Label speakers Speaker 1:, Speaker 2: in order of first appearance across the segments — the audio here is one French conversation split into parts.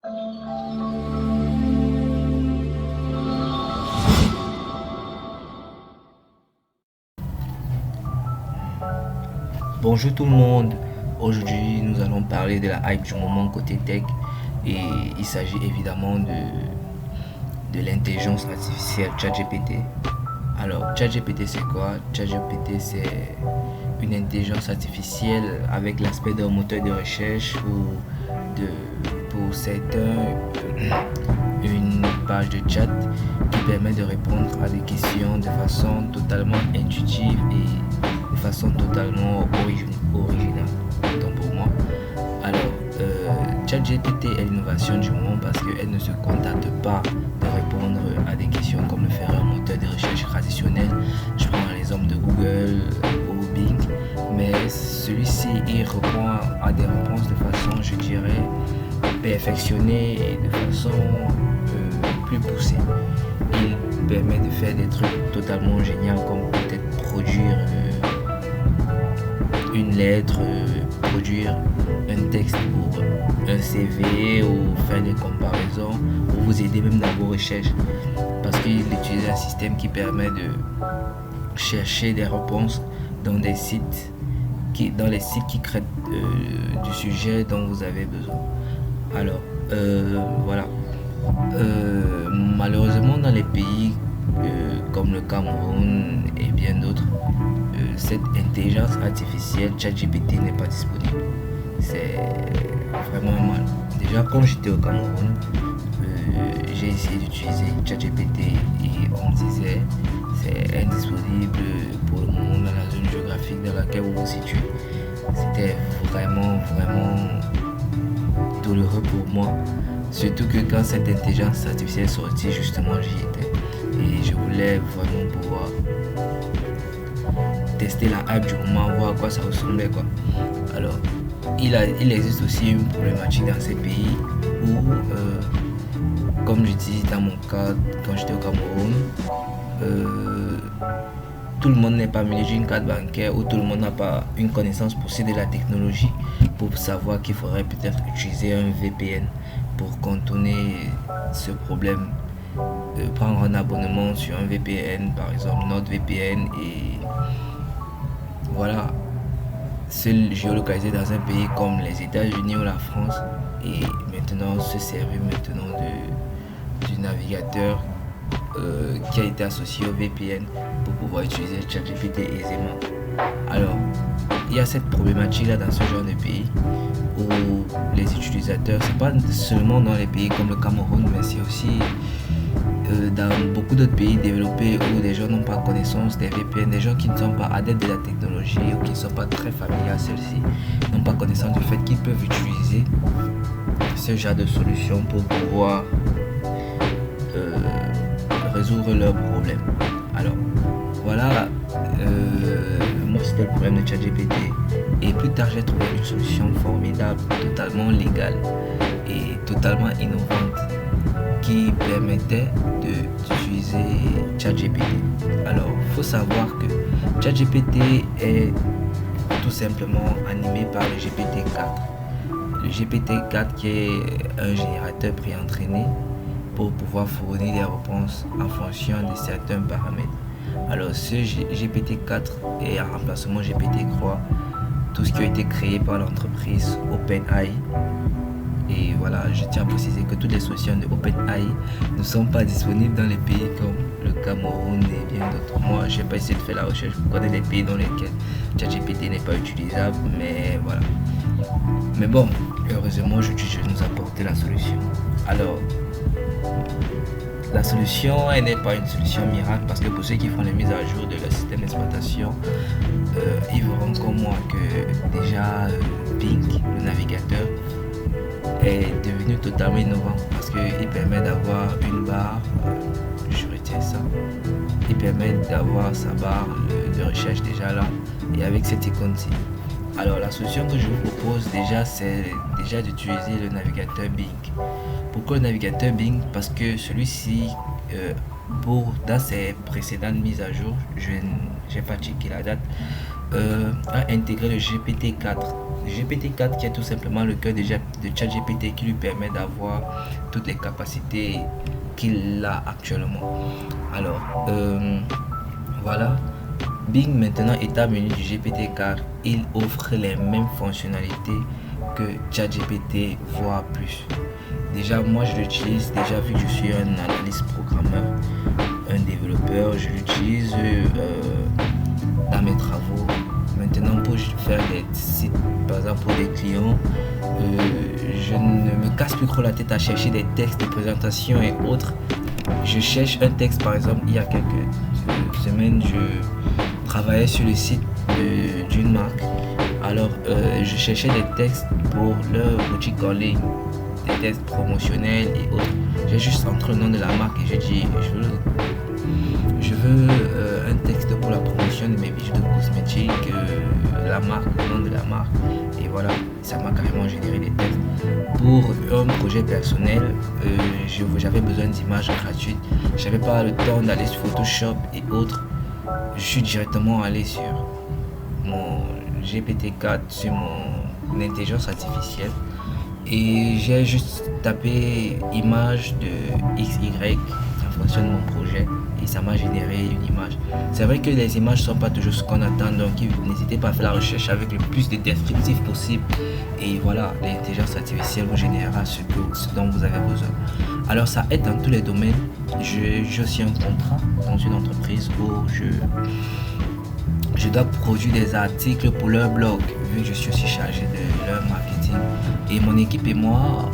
Speaker 1: Bonjour tout le monde, aujourd'hui nous allons parler de la hype du moment côté tech et il s'agit évidemment de l'intelligence artificielle ChatGPT. Alors ChatGPT c'est quoi? ChatGPT c'est une intelligence artificielle avec l'aspect d'un moteur de recherche ou pour certains une page de chat qui permet de répondre à des questions de façon totalement intuitive et de façon totalement originale. Donc pour moi, alors ChatGPT est l'innovation du moment parce qu'elle ne se contente pas de répondre à des questions comme le ferait un moteur de recherche traditionnel. Je prends l'exemple de Google ou Bing, mais celui-ci il répond à des réponses de façon, je dirais, perfectionnée et de façon plus poussée. Il permet de faire des trucs totalement géniaux comme peut-être produire une lettre, produire un texte pour un CV ou faire des comparaisons ou vous aider même dans vos recherches parce qu'il utilise un système qui permet de chercher des réponses dans des sites dans les sites qui créent du sujet dont vous avez besoin. Alors voilà. Malheureusement dans les pays comme le Cameroun et bien d'autres, cette intelligence artificielle ChatGPT n'est pas disponible. C'est vraiment mal. Déjà quand j'étais au Cameroun, j'ai essayé d'utiliser ChatGPT et on me disait c'est indisponible pour le moment dans la zone géographique dans laquelle vous vous situez. C'était vraiment douloureux pour moi. Surtout que quand cette intelligence artificielle est sortie, justement j'y étais. Et je voulais vraiment pouvoir tester la hype du moment, voir à quoi ça ressemblait quoi. Alors, il existe aussi une problématique dans ces pays où, comme je dis dans mon cas, quand j'étais au Cameroun, tout le monde n'est pas muni d'une carte bancaire ou tout le monde n'a pas une connaissance poussée de la technologie pour savoir qu'il faudrait peut-être utiliser un VPN pour contourner ce problème. Prendre un abonnement sur un VPN, par exemple NordVPN, et voilà, se géolocaliser dans un pays comme les États-Unis ou la France et maintenant se servir maintenant du navigateur qui a été associé au VPN pour pouvoir utiliser ChatGPT aisément. Alors, il y a cette problématique là dans ce genre de pays où les utilisateurs, c'est pas seulement dans les pays comme le Cameroun, mais c'est aussi dans beaucoup d'autres pays développés où les gens n'ont pas connaissance des VPN, des gens qui ne sont pas adeptes de la technologie ou qui ne sont pas très familiers à celle-ci, n'ont pas connaissance du fait qu'ils peuvent utiliser ce genre de solution pour pouvoir résoudre leurs problèmes. Alors voilà, moi c'était le problème de ChatGPT et plus tard j'ai trouvé une solution formidable, totalement légale et totalement innovante qui permettait d'utiliser ChatGPT. Alors, il faut savoir que ChatGPT est tout simplement animé par le GPT-4. Le GPT-4 qui est un générateur préentraîné pour pouvoir fournir des réponses en fonction de certains paramètres. Alors, ce GPT-4 est un remplacement GPT-3, tout ce qui a été créé par l'entreprise OpenAI. Et voilà, je tiens à préciser que toutes les solutions de OpenAI ne sont pas disponibles dans les pays comme le Cameroun et bien d'autres. Moi, je n'ai pas essayé de faire la recherche pour connaître des pays dans lesquels ChatGPT n'est pas utilisable, mais voilà. Mais bon, heureusement, je nous apporter la solution. Alors, la solution, elle n'est pas une solution miracle parce que pour ceux qui font les mises à jour de leur système d'exploitation, ils verront comme moi que déjà Bing, le navigateur, est devenu totalement innovant parce qu'il permet d'avoir une barre, je retiens ça, il permet d'avoir sa barre de recherche déjà là et avec cette icône-ci. Alors la solution que je vous propose déjà, c'est déjà d'utiliser le navigateur Bing. Pourquoi le navigateur Bing? Parce que celui-ci, dans ses précédentes mises à jour, je n'ai pas checké la date, a intégré le GPT-4 GPT-4 qui est tout simplement le cœur de ChatGPT qui lui permet d'avoir toutes les capacités qu'il a actuellement. Alors, voilà. Bing maintenant est menu du GPT-4, il offre les mêmes fonctionnalités que ChatGPT, voire plus. Déjà, moi je l'utilise, déjà vu que je suis un analyste programmeur, un développeur, je l'utilise dans mes travaux. Maintenant, pour faire des sites, par exemple pour des clients, je ne me casse plus trop la tête à chercher des textes de présentation et autres. Je cherche un texte, par exemple, il y a quelques semaines, je travaillais sur le site d'une marque. Alors, je cherchais des textes pour leur boutique en ligne, des textes promotionnels et autres. J'ai juste entré le nom de la marque et j'ai dit, je veux un texte pour la promotion de mes bijoux de cosmétiques, la marque, le nom de la marque. Et voilà, ça m'a carrément généré des textes. Pour un projet personnel, j'avais besoin d'images gratuites. J'avais pas le temps d'aller sur Photoshop et autres. Je suis directement allé sur mon GPT-4, sur mon intelligence artificielle. Et j'ai juste tapé image de XY en fonction de mon projet et ça m'a généré une image. C'est vrai que les images ne sont pas toujours ce qu'on attend, donc n'hésitez pas à faire la recherche avec le plus de descriptifs possible et voilà, l'intelligence artificielle vous générera ce dont vous avez besoin. Alors ça aide dans tous les domaines. J'ai aussi un contrat dans une entreprise où je dois produire des articles pour leur blog, vu que je suis aussi chargé de leur marketing. Et mon équipe et moi,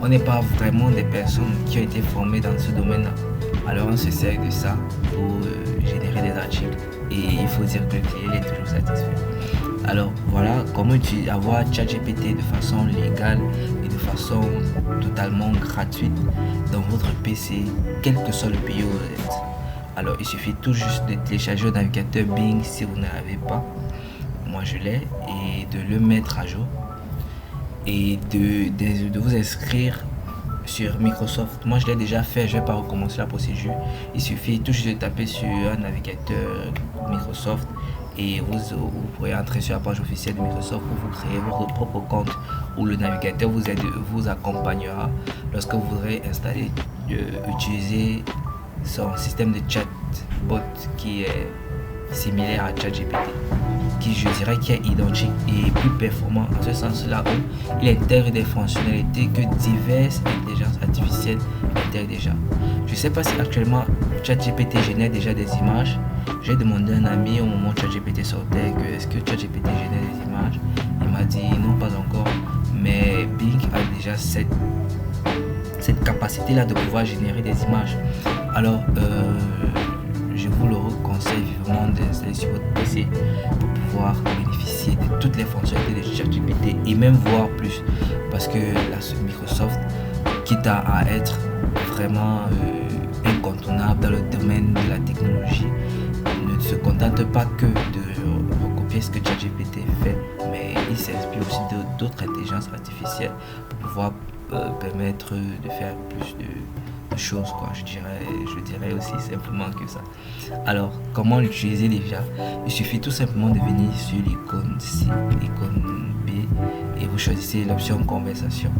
Speaker 1: on n'est pas vraiment des personnes qui ont été formées dans ce domaine-là. Alors on se sert de ça pour générer des articles. Et il faut dire que le client est toujours satisfait. Alors voilà comment avoir ChatGPT de façon légale et de façon totalement gratuite dans votre PC, quel que soit le pays où vous êtes. Alors il suffit tout juste de télécharger le navigateur Bing si vous ne l'avez pas. Moi je l'ai, et de le mettre à jour et de vous inscrire sur Microsoft. Moi je l'ai déjà fait, je ne vais pas recommencer la procédure. Il suffit tout juste de taper sur un navigateur Microsoft et vous pourrez entrer sur la page officielle de Microsoft où vous créez votre propre compte où le navigateur vous accompagnera lorsque vous voudrez installer, utiliser son système de chatbot qui est similaire à ChatGPT, qui je dirais qui est identique et plus performant en ce sens-là où il intègre des fonctionnalités que diverses intelligences artificielles intègrent déjà. Je ne sais pas si actuellement ChatGPT génère déjà des images. J'ai demandé à un ami au moment où ChatGPT sortait que est-ce que ChatGPT génère des images. Il m'a dit non, pas encore, mais Bing a déjà cette capacité-là de pouvoir générer des images. Alors, je vous le conseille vivement d'installer sur votre PC pour pouvoir bénéficier de toutes les fonctionnalités de ChatGPT et même voir plus. Parce que là, Microsoft, quitte à être vraiment incontournable dans le domaine de la technologie, ne se contente pas que de recopier ce que ChatGPT fait, mais il s'inspire aussi d'autres intelligences artificielles pour pouvoir permettre de faire plus de choses, quoi. Je dirais aussi simplement que ça. Alors, comment l'utiliser déjà? Il suffit tout simplement de venir sur l'icône C, l'icône B, et vous choisissez l'option conversation.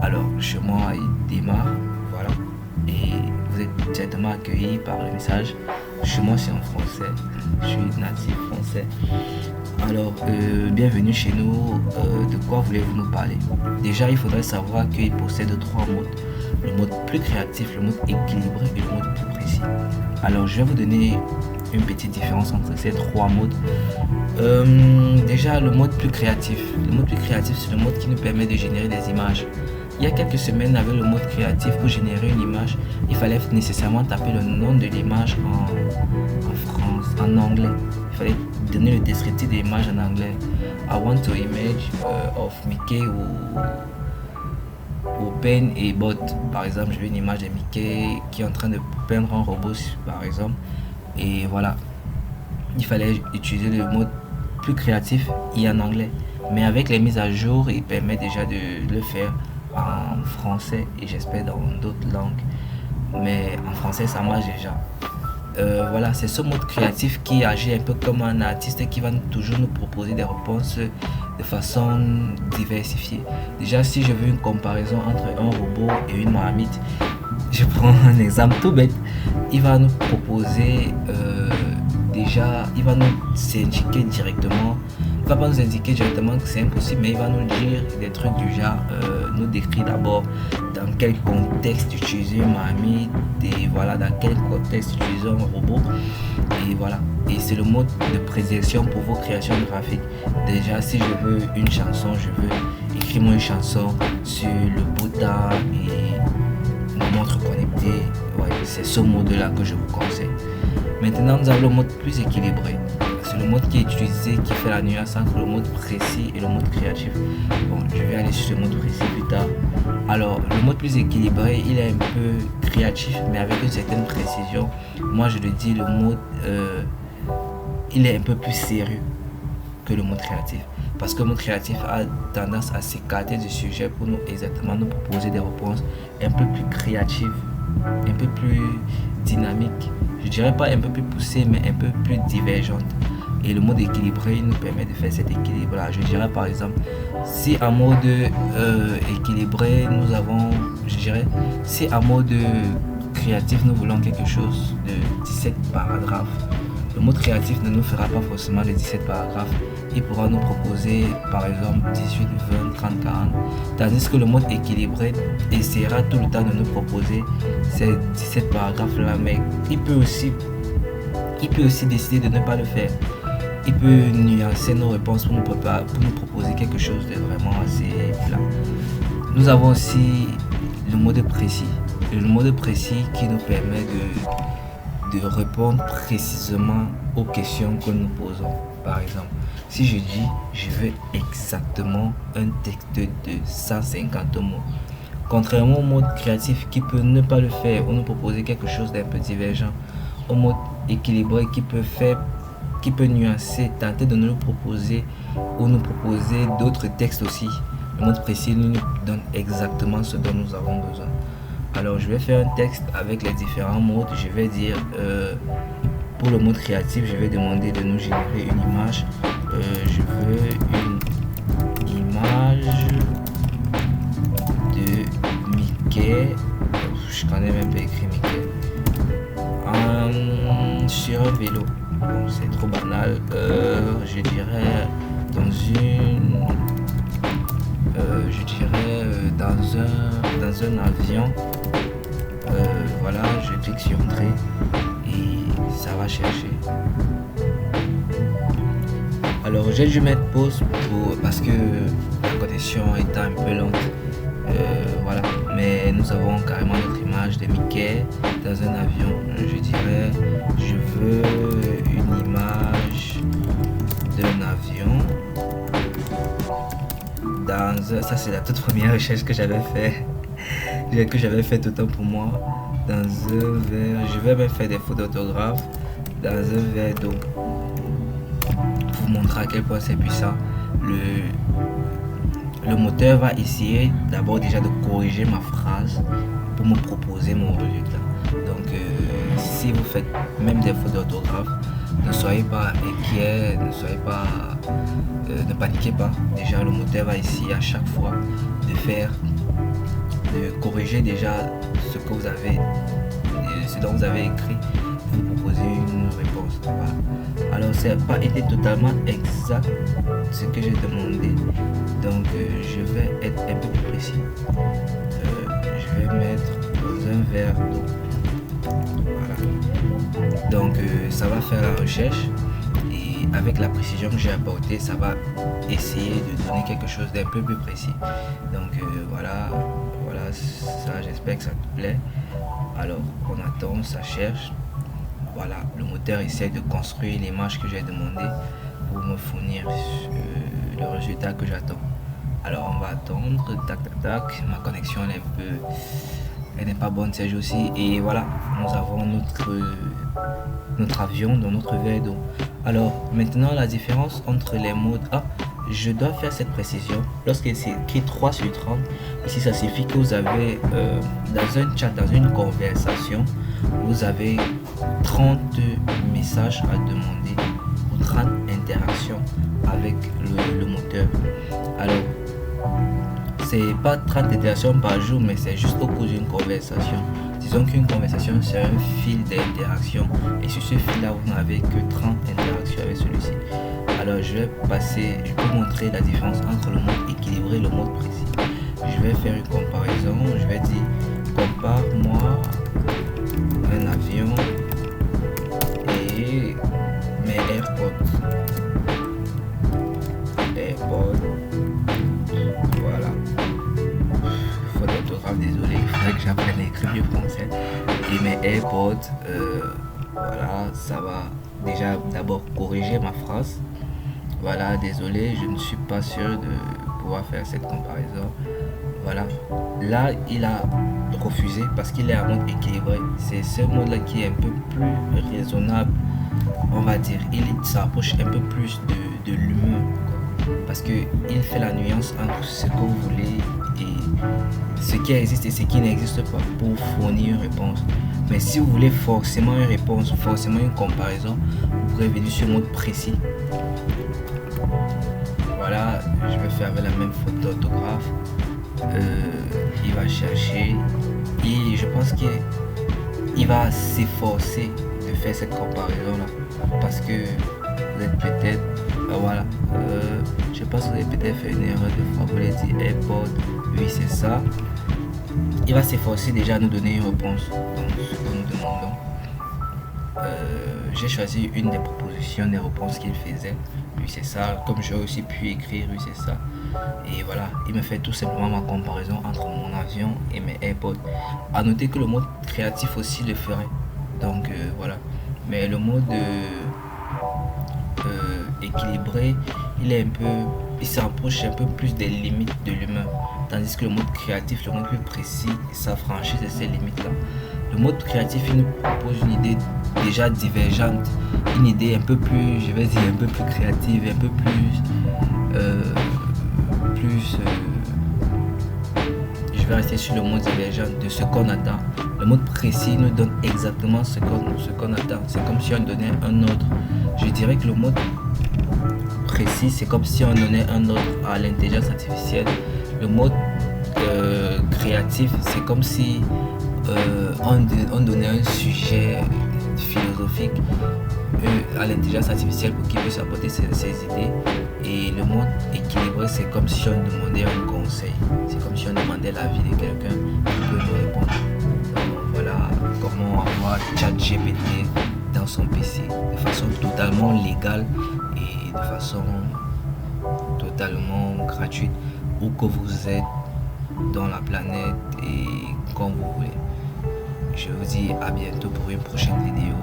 Speaker 1: Alors, chez moi, il démarre, voilà, et vous êtes directement accueilli par le message. Chez moi, c'est en français, je suis natif français. Alors, bienvenue chez nous, de quoi voulez-vous nous parler? Déjà, il faudrait savoir qu'il possède 3 modes. Le mode plus créatif, le mode équilibré et le mode plus précis. Alors, je vais vous donner une petite différence entre ces 3 modes. Déjà, le mode plus créatif. Le mode plus créatif, c'est le mode qui nous permet de générer des images. Il y a quelques semaines, avec le mode créatif, pour générer une image, il fallait nécessairement taper le nom de l'image en anglais. Il fallait donner le descriptif de l'image en anglais. I want to image of Mickey ou pen et bot. Par exemple, je veux une image de Mickey qui est en train de peindre un robot, par exemple. Et voilà. Il fallait utiliser le mode plus créatif et en anglais. Mais avec les mises à jour, il permet déjà de le faire en français et j'espère dans d'autres langues. Mais en français, ça marche déjà. Voilà, c'est ce mode créatif qui agit un peu comme un artiste qui va toujours nous proposer des réponses de façon diversifiée. Déjà, si je veux une comparaison entre un robot et une marmite, je prends un exemple tout bête. Il va nous proposer déjà, il va nous indiquer directement, il va pas nous indiquer directement que c'est impossible, mais il va nous dire des trucs du genre, nous décrire d'abord dans quel contexte utiliser une marmite et voilà, dans quel contexte utiliser un robot. Et voilà, et c'est le mode de présélection pour vos créations graphiques. Déjà, si je veux une chanson, je veux écrire moi une chanson sur le bouton et une montre connectée. Ouais, c'est ce mode là que je vous conseille. Maintenant, nous avons le mode plus équilibré. C'est le mode qui est utilisé, qui fait la nuance entre le mode précis et le mode créatif. Bon, je vais aller sur le mode précis plus tard. Alors, le mode plus équilibré, il est un peu créatif, mais avec une certaine précision. Moi, je le dis, le mode, il est un peu plus sérieux que le mode créatif. Parce que le mode créatif a tendance à s'écarter du sujet pour nous exactement nous proposer des réponses un peu plus créatives, un peu plus dynamiques. Je dirais pas un peu plus poussées, mais un peu plus divergentes. Et le mode équilibré nous permet de faire cet équilibre là. Je dirais par exemple, si en mode équilibré nous avons, je dirais, si en mode créatif nous voulons quelque chose de 17 paragraphes, le mode créatif ne nous fera pas forcément les 17 paragraphes. Il pourra nous proposer par exemple 18, 20, 30, 40. Tandis que le mode équilibré essaiera tout le temps de nous proposer ces 17 paragraphes là, mais il peut aussi décider de ne pas le faire. Il peut nuancer nos réponses pour nous proposer quelque chose de vraiment assez plat. Nous avons aussi le mode précis. Le mode précis qui nous permet de répondre précisément aux questions que nous posons. Par exemple, si je dis je veux exactement un texte de 150 mots, contrairement au mode créatif qui peut ne pas le faire ou nous proposer quelque chose d'un peu divergent, au mode équilibré qui peut nuancer, tenter de nous proposer ou nous proposer d'autres textes aussi. Le mode précis nous donne exactement ce dont nous avons besoin. Alors je vais faire un texte avec les différents modes. Je vais dire pour le mode créatif, je vais demander de nous générer une image. Je veux une image de Mickey. Je connais même pas écrit Mickey. Sur un vélo. Bon, c'est trop banal. Je dirais dans un avion. Voilà, je clique sur entrée et ça va chercher. Alors j'ai dû mettre pause parce que la connexion était un peu lente. Voilà, mais nous avons carrément notre image de Mickey dans un avion. Je dirais, je veux une image d'un avion ça c'est la toute première recherche que j'avais fait tout le temps pour moi. Dans un verre, je vais même faire des photos d'autographes dans un verre d'eau pour vous montrer à quel point c'est puissant. Le moteur va essayer d'abord déjà de corriger ma phrase pour me proposer mon résultat. Donc si vous faites même des fautes d'orthographe, ne soyez pas inquiets, ne paniquez pas. Déjà le moteur va essayer à chaque fois de corriger déjà ce dont vous avez écrit, pour vous proposer une réponse. Voilà. Alors ça n'a pas été totalement exact ce que j'ai demandé, donc je vais être un peu plus précis. Je vais mettre dans un verre d'eau. Voilà. Donc ça va faire la recherche et avec la précision que j'ai apportée, ça va essayer de donner quelque chose d'un peu plus précis. Donc voilà ça, j'espère que ça te plaît. Alors on attend, ça cherche. Voilà, le moteur essaie de construire l'image que j'ai demandé pour me fournir le résultat que j'attends. Alors on va attendre, tac, ma connexion elle n'est pas bonne ces jours-ci, et voilà, nous avons notre avion dans notre verre d'eau. Alors maintenant la différence entre les modes je dois faire cette précision. Lorsque c'est écrit 3 sur 30, ici ça signifie que vous avez dans un chat, dans une conversation, vous avez 30 messages à demander ou 30 interactions avec le moteur. Alors, c'est pas 30 interactions par jour, mais c'est juste au cours d'une conversation. Disons qu'une conversation, c'est un fil d'interaction. Et sur ce fil-là, vous n'avez que 30 interactions avec celui-ci. Alors, je peux montrer la différence entre le mode équilibré et le mode précis. Je vais faire une comparaison. Je vais dire, compare-moi un avion et mes AirPods. Voilà. Faute d'orthographe, désolé, il faudrait que j'apprenne à écrire du français. Et mes AirPods, voilà, ça va déjà d'abord corriger ma phrase. Voilà, désolé, je ne suis pas sûr de pouvoir faire cette comparaison. Voilà, là il a refusé parce qu'il est à mode équilibré. C'est ce mode là qui est un peu plus raisonnable, on va dire. Il s'approche un peu plus de l'humain, parce que il fait la nuance entre ce que vous voulez et ce qui existe et ce qui n'existe pas pour fournir une réponse. Mais si vous voulez forcément une réponse, forcément une comparaison, vous pouvez venir sur le mode précis. Voilà, je vais faire avec la même faute d'orthographe. Il va chercher et je pense qu'il va s'efforcer de faire cette comparaison là, parce que vous êtes peut-être voilà, je pense que vous avez peut-être fait une erreur de fois, vous voulez dire AirPod, oui c'est ça. Il va s'efforcer déjà à nous donner une réponse dans ce que nous demandons. J'ai choisi une des propositions des réponses qu'il faisait. Oui c'est ça, comme j'ai aussi pu écrire oui c'est ça. Et voilà, il me fait tout simplement ma comparaison entre mon avion et mes AirPods. À noter que le mode créatif aussi le ferait. Donc voilà. Mais le mode équilibré, il s'approche un peu plus des limites de l'humain. Tandis que le mode créatif, le mode plus précis, s'affranchit de ces limites-là. Le mode créatif, il nous propose une idée déjà divergente, une idée un peu plus, je vais dire, un peu plus créative, un peu je vais rester sur le mode divergent de ce qu'on attend. Le mode précis nous donne exactement ce qu'on attend. C'est comme si on donnait un ordre. Je dirais que le mode précis, c'est comme si on donnait un ordre à l'intelligence artificielle. Le mode créatif, c'est comme si on donnait un sujet philosophique à l'intelligence artificielle pour qu'il puisse apporter ses idées. Et le mode équilibré, c'est comme si on demandait un conseil. C'est comme si on demandait l'avis de quelqu'un qui peut nous répondre. Donc, voilà comment avoir ChatGPT dans son PC de façon totalement légale et de façon totalement gratuite, où que vous êtes dans la planète et quand vous voulez. Je vous dis à bientôt pour une prochaine vidéo.